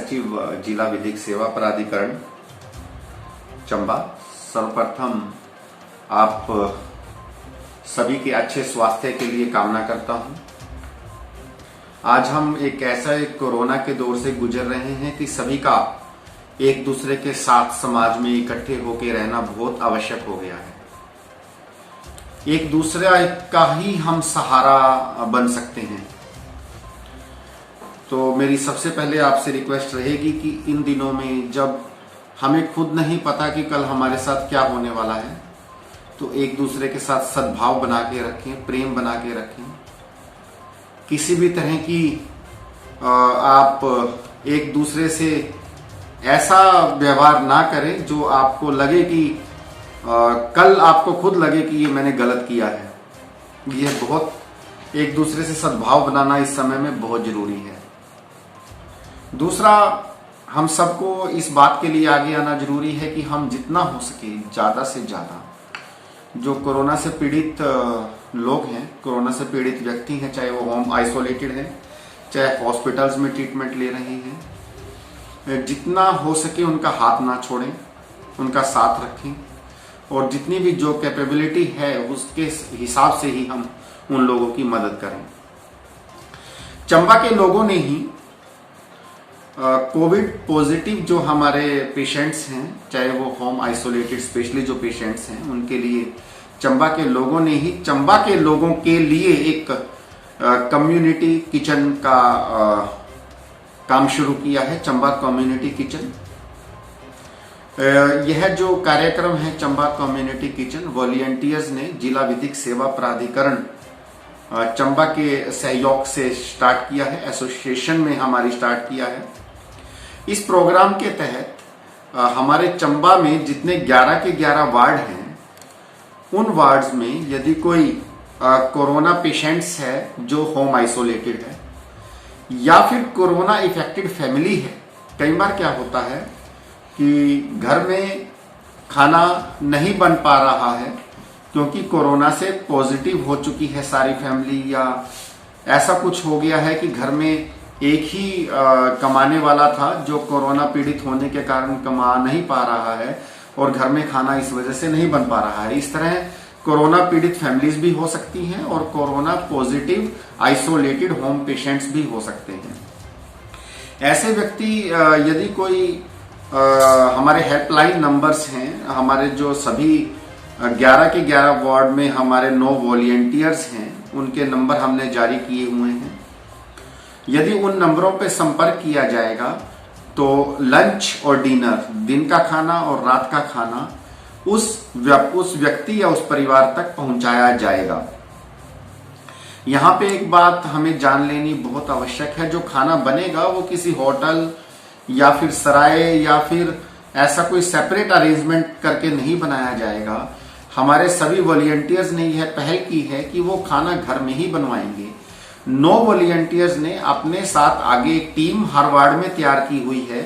सचिव जिला विधिक सेवा प्राधिकरण चंबा। सर्वप्रथम आप सभी के अच्छे स्वास्थ्य के लिए कामना करता हूं। आज हम एक ऐसा कोरोना के दौर से गुजर रहे हैं कि सभी का एक दूसरे के साथ समाज में इकट्ठे होकर रहना बहुत आवश्यक हो गया है। एक दूसरे का ही हम सहारा बन सकते हैं। तो मेरी सबसे पहले आपसे रिक्वेस्ट रहेगी कि इन दिनों में जब हमें खुद नहीं पता कि कल हमारे साथ क्या होने वाला है, तो एक दूसरे के साथ सद्भाव बना के रखें, प्रेम बना के रखें। किसी भी तरह की आप एक दूसरे से ऐसा व्यवहार ना करें जो आपको लगे कि कल आपको खुद लगे कि ये मैंने गलत किया है। यह बहुत एक दूसरे से सद्भाव बनाना इस समय में बहुत जरूरी है। दूसरा, हम सबको इस बात के लिए आगे आना जरूरी है कि हम जितना हो सके ज्यादा से ज्यादा जो कोरोना से पीड़ित लोग हैं, कोरोना से पीड़ित व्यक्ति हैं, चाहे वो होम आइसोलेटेड हैं, चाहे हॉस्पिटल्स में ट्रीटमेंट ले रहे हैं, जितना हो सके उनका हाथ ना छोड़ें, उनका साथ रखें और जितनी भी जो कैपेबिलिटी है उसके हिसाब से ही हम उन लोगों की मदद करें। चंबा के लोगों ने ही कोविड पॉजिटिव जो हमारे पेशेंट्स हैं, चाहे वो होम आइसोलेटेड स्पेशली जो पेशेंट्स हैं, उनके लिए चंबा के लोगों ने ही चंबा के लोगों के लिए एक कम्युनिटी किचन का काम शुरू किया है, चंबा कम्युनिटी किचन। यह जो कार्यक्रम है चंबा कम्युनिटी किचन, वॉलंटियर्स ने जिला विधिक सेवा प्राधिकरण चंबा के सहयोग से स्टार्ट किया है, एसोसिएशन में हमारी स्टार्ट किया है। इस प्रोग्राम के तहत हमारे चंबा में जितने 11 के 11 वार्ड हैं, उन वार्ड्स में यदि कोई कोरोना पेशेंट्स है जो होम आइसोलेटेड है या फिर कोरोना इफेक्टेड फैमिली है, कई बार क्या होता है कि घर में खाना नहीं बन पा रहा है क्योंकि कोरोना से पॉजिटिव हो चुकी है सारी फैमिली, या ऐसा कुछ हो गया है कि घर में एक ही कमाने वाला था जो कोरोना पीड़ित होने के कारण कमा नहीं पा रहा है और घर में खाना इस वजह से नहीं बन पा रहा है। इस तरह कोरोना पीड़ित फैमिलीज भी हो सकती हैं और corona positive isolated home patients भी हो सकते हैं। ऐसे व्यक्ति यदि कोई हमारे हेल्पलाइन नंबर्स हैं, हमारे जो सभी 11 के 11 वार्ड में हमारे 9 वॉलंटियर्स हैं, उनके नंबर हमने जारी किए हुए हैं। यदि उन नंबरों पे संपर्क किया जाएगा तो लंच और डिनर, दिन का खाना और रात का खाना उस व्यक्ति या उस परिवार तक पहुंचाया जाएगा। यहां पे एक बात हमें जान लेनी बहुत आवश्यक है, जो खाना बनेगा वो किसी होटल या फिर सराय या फिर ऐसा कोई सेपरेट अरेंजमेंट करके नहीं बनाया जाएगा। हमारे सभी वॉलंटियर्स ने यह पहल की है कि वो खाना घर में ही बनवाएंगे। 9 वॉलंटियर्स ने अपने साथ आगे एक टीम हर वार्ड में तैयार की हुई है।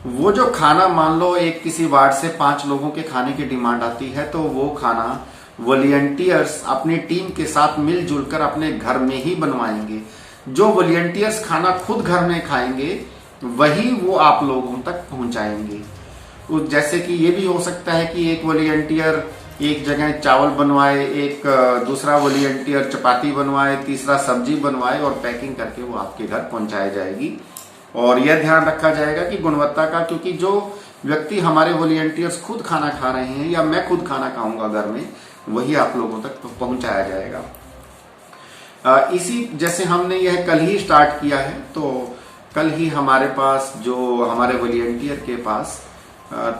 वो जो खाना, मान लो एक किसी वार्ड से 5 लोगों के खाने की डिमांड आती है, तो वो खाना वॉलंटियर्स अपनी टीम के साथ मिलजुल कर अपने घर में ही बनवाएंगे। जो वॉलंटियर्स खाना खुद घर में खाएंगे वही वो आप लोगों तक पहुंचाएंगे। जैसे कि ये भी हो सकता है कि एक वॉलंटियर एक जगह चावल बनवाए, एक दूसरा वॉलंटियर चपाती बनवाए, तीसरा सब्जी बनवाए और पैकिंग करके वो आपके घर पहुंचाई जाएगी। और यह ध्यान रखा जाएगा कि गुणवत्ता का, क्योंकि जो व्यक्ति हमारे वॉलंटियर्स खुद खाना खा रहे हैं या मैं खुद खाना खाऊंगा घर में, वही आप लोगों तक पहुंचाया जाएगा। इसी जैसे हमने यह कल ही स्टार्ट किया है, तो कल ही हमारे पास जो हमारे वॉलंटियर के पास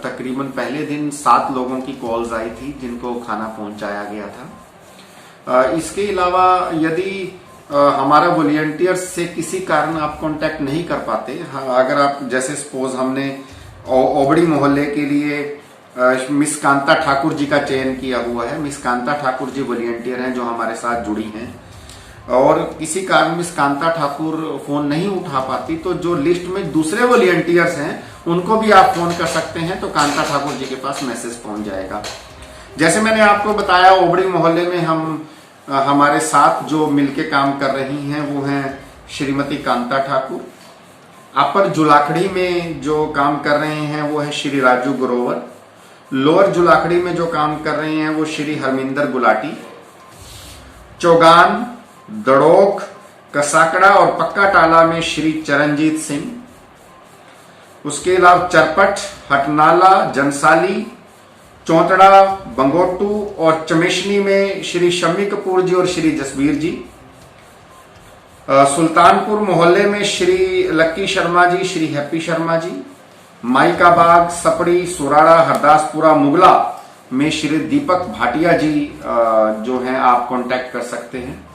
तकरीबन पहले दिन 7 लोगों की कॉल्स आई थी जिनको खाना पहुंचाया गया था। इसके अलावा यदि हमारा वॉलंटियर्स से किसी कारण आप कांटेक्ट नहीं कर पाते, अगर आप जैसे सपोज हमने ओबड़ी मोहल्ले के लिए मिस कांता ठाकुर जी का चयन किया हुआ है। मिस कांता ठाकुर जी वॉलंटियर हैं जो हमारे साथ जुड़ी हैं, और किसी कारण मिस कांता ठाकुर फोन नहीं उठा पाती, तो जो लिस्ट में दूसरे वॉलंटियर्स हैं उनको भी आप फोन कर सकते हैं, तो कांता ठाकुर जी के पास मैसेज पहुंच जाएगा। जैसे मैंने आपको बताया, ओबड़ी मोहल्ले में हम हमारे साथ जो मिलके काम कर रही हैं वो हैं श्रीमती कांता ठाकुर, अपर जुलाखड़ी में जो काम कर रहे हैं वो है श्री राजू ग्रोवर। लोअर जुलाखड़ी में जो काम कर रहे हैं वो श्री हरमिंदर गुलाटी। चौगान, दड़ोक, कसाकड़ा और पक्का टाला में श्री चरणजीत सिंह। उसके अलावा चरपट, हटनाला, जनसाली, चौतड़ा, बंगोटू और चमेशनी में श्री शम्मी कपूर जी और श्री जसबीर जी। सुल्तानपुर मोहल्ले में श्री लक्की शर्मा जी, श्री हैप्पी शर्मा जी। माइकाबाग, सपड़ी, सुराड़ा, हरदासपुरा, मुगला में श्री दीपक भाटिया जी जो हैं आप कांटेक्ट कर सकते हैं।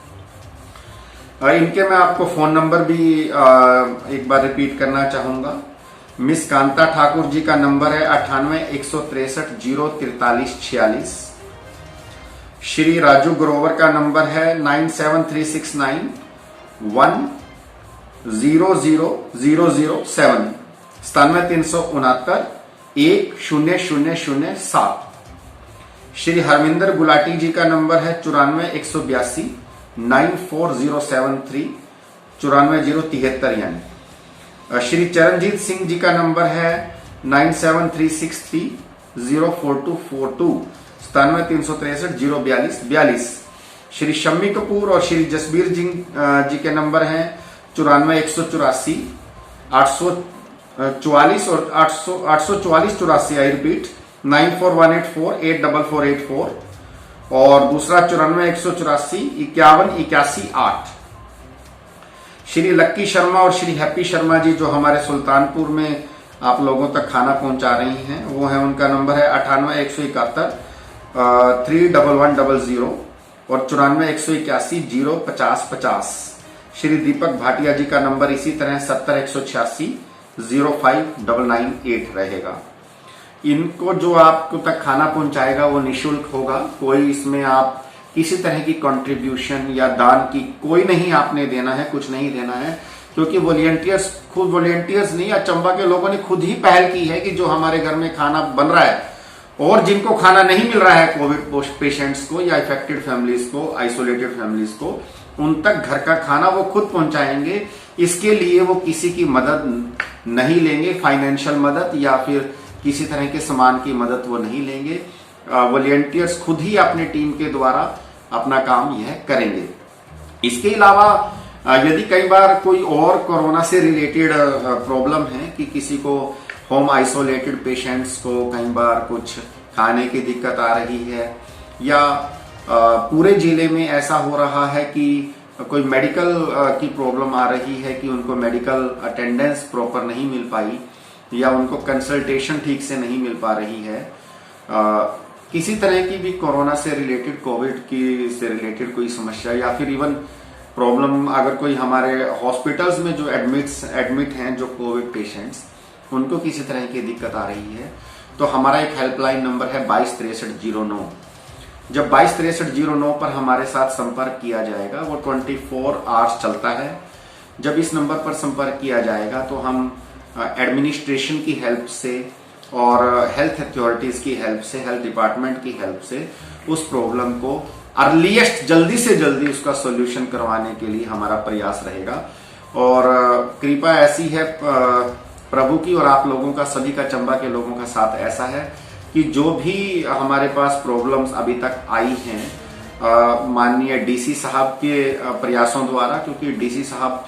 इनके मैं आपको फोन नंबर भी एक बार रिपीट करना चाहूंगा। मिस कांता ठाकुर जी का नंबर है 98-163-04346। श्री राजू ग्रोवर का नंबर है 9736910007, 97-369-10007। श्री हरमिंदर गुलाटी जी का नंबर है 94-182-94073, 94-073 यानी। श्री चरणजीत सिंह जी का नंबर है 97-363-04242, 97-363-04242। श्री शम्मी कपूर और श्री जसबीर जी के नंबर हैं 94-184-844 और 844-84। आई रिपीट 94-184-84484 और दूसरा 94-184-51-81-8। श्री लक्की शर्मा और श्री हैप्पी शर्मा जी जो हमारे सुल्तानपुर में आप लोगों तक खाना पहुंचा रही हैं वो है, उनका नंबर है 98-171-31100 और 94-181-05050। श्री दीपक भाटिया जी का नंबर इसी तरह 70-186-05998 रहेगा। इनको जो आपको तक खाना पहुंचाएगा वो निःशुल्क होगा। कोई इसमें आप किसी तरह की कंट्रीब्यूशन या दान की कोई नहीं आपने देना है, कुछ नहीं देना है, क्योंकि वॉलेंटियर्स नहीं या चंबा के लोगों ने खुद ही पहल की है कि जो हमारे घर में खाना बन रहा है और जिनको खाना नहीं मिल रहा है कोविड पेशेंट्स को या इफेक्टेड फैमिलीज को, आइसोलेटेड फैमिलीज को, उन तक घर का खाना वो खुद पहुंचाएंगे। इसके लिए वो किसी की मदद नहीं लेंगे, फाइनेंशियल मदद या फिर किसी तरह के सामान की मदद वो नहीं लेंगे। वॉलेंटियर्स खुद ही अपने टीम के द्वारा अपना काम यह करेंगे। इसके अलावा यदि कई बार कोई और कोरोना से रिलेटेड प्रॉब्लम है कि किसी को होम आइसोलेटेड पेशेंट्स को कई बार कुछ खाने की दिक्कत आ रही है या पूरे जिले में ऐसा हो रहा है कि कोई मेडिकल की प्रॉब्लम आ रही है कि उनको मेडिकल अटेंडेंस प्रॉपर नहीं मिल पाई या उनको कंसल्टेशन ठीक से नहीं मिल पा रही है, किसी तरह की भी कोरोना से रिलेटेड, कोविड की से रिलेटेड कोई समस्या या फिर इवन प्रॉब्लम, अगर कोई हमारे हॉस्पिटल्स में जो एडमिट हैं जो कोविड पेशेंट्स, उनको किसी तरह की दिक्कत आ रही है, तो हमारा एक हेल्पलाइन नंबर है 22-6309। जब 22-6309 पर हमारे साथ संपर्क किया जाएगा, वो 24 आवर्स चलता है। जब इस नंबर पर संपर्क किया जाएगा तो हम एडमिनिस्ट्रेशन की हेल्प से और हेल्थ अथॉरिटीज की हेल्प से, हेल्थ डिपार्टमेंट की हेल्प से उस प्रॉब्लम को अर्लीस्ट, जल्दी से जल्दी उसका सॉल्यूशन करवाने के लिए हमारा प्रयास रहेगा। और कृपा ऐसी है प्रभु की और आप लोगों का, सभी का, चंबा के लोगों का साथ ऐसा है कि जो भी हमारे पास प्रॉब्लम्स अभी तक आई हैं माननीय डीसी साहब के प्रयासों द्वारा, क्योंकि डीसी साहब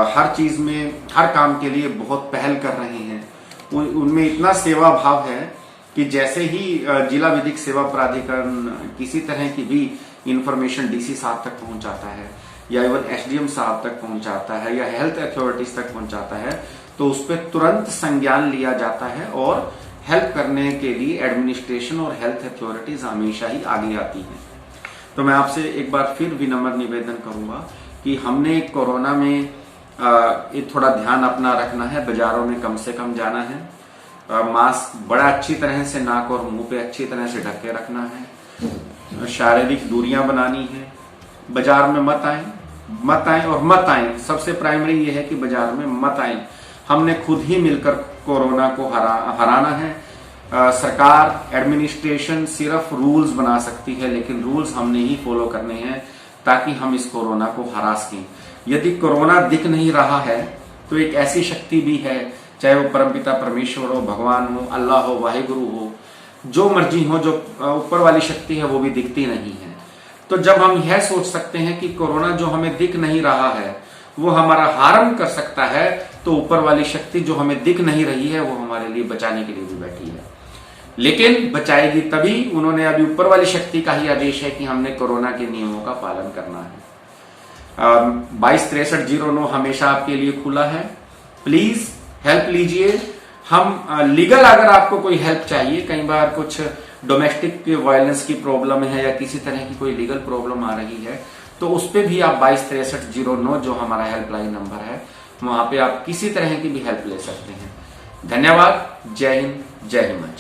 हर चीज में, हर काम के लिए बहुत पहल कर रहे हैं। उनमें इतना सेवा भाव है कि जैसे ही जिला विधिक सेवा प्राधिकरण किसी तरह की भी इंफॉर्मेशन डीसी साहब तक पहुंचाता है या इवन एसडीएम साहब तक पहुंचाता है या हेल्थ अथॉरिटीज तक पहुंचाता है, तो उस पर तुरंत संज्ञान लिया जाता है और हेल्प करने के लिए एडमिनिस्ट्रेशन और हेल्थ अथॉरिटीज हमेशा ही आगे आती हैं। तो मैं आपसे एक बार फिर विनम्र निवेदन करूंगा कि हमने कोरोना में थोड़ा ध्यान अपना रखना है, बाजारों में कम से कम जाना है, मास्क बड़ा अच्छी तरह से नाक और मुंह पे अच्छी तरह से ढक के रखना है, शारीरिक दूरियां बनानी है, बाजार में मत आए। सबसे प्राइमरी ये है कि बाजार में मत आए। हमने खुद ही मिलकर कोरोना को हराना है। सरकार, एडमिनिस्ट्रेशन सिर्फ रूल्स बना सकती है, लेकिन रूल्स हमने ही फॉलो करने हैं ताकि हम इस कोरोना को हरा सकें। यदि कोरोना दिख नहीं रहा है तो एक ऐसी शक्ति भी है, चाहे वो परमपिता परमेश्वर हो, भगवान हो, अल्लाह हो, वाहिगुरु हो, जो मर्जी हो, जो ऊपर वाली शक्ति है वो भी दिखती नहीं है। तो जब हम यह सोच सकते हैं कि कोरोना जो हमें दिख नहीं रहा है वो हमारा हार्म कर सकता है, तो ऊपर वाली शक्ति जो हमें दिख नहीं रही है वो हमारे लिए बचाने के लिए भी बैठी है। लेकिन बचाएगी तभी, उन्होंने अभी ऊपर वाली शक्ति का ही आदेश है कि हमने कोरोना के नियमों का पालन करना है। 226309 हमेशा आपके लिए खुला है, प्लीज हेल्प लीजिए। हम लीगल, अगर आपको कोई हेल्प चाहिए, कई बार कुछ डोमेस्टिक वायलेंस की प्रॉब्लम है या किसी तरह की कोई लीगल प्रॉब्लम आ रही है, तो उस पे भी आप 226309 जो हमारा हेल्पलाइन नंबर है, वहां पे आप किसी तरह की भी हेल्प ले सकते हैं। धन्यवाद। जय हिंद, जय हिमाचल।